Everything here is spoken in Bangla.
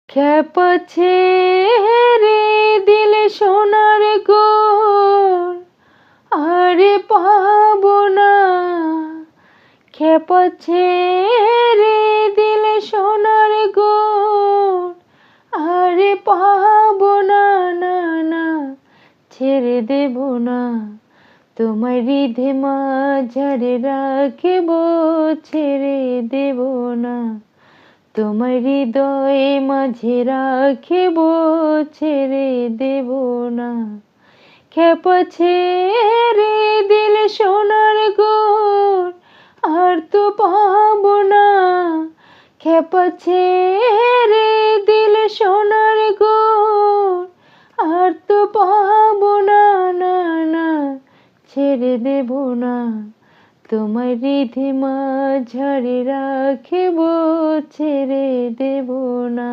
খ্যাপা ছেড়ে দিলে সোনার গোর আরে পাবো না। খ্যাপা ছেড়ে দিলে সোনার গোর আরে পাবো না, না না ছেড়ে দেব না। তোমার হৃদে মাঝারে রাখব, ছেড়ে দেব না। তোমার হৃদয়ে মাঝে রাখিব, ছেড়ে দেব না। খ্যাপা ছেড়ে দিলে সোনার গোর আর তো পাবো না। খ্যাপা ছেড়ে দিলে সোনার গোর আর তো পাবো না, না না ছেড়ে দেব না। তোমার হৃদে মাঝারে রাখিব, ছেড়ে দেব না।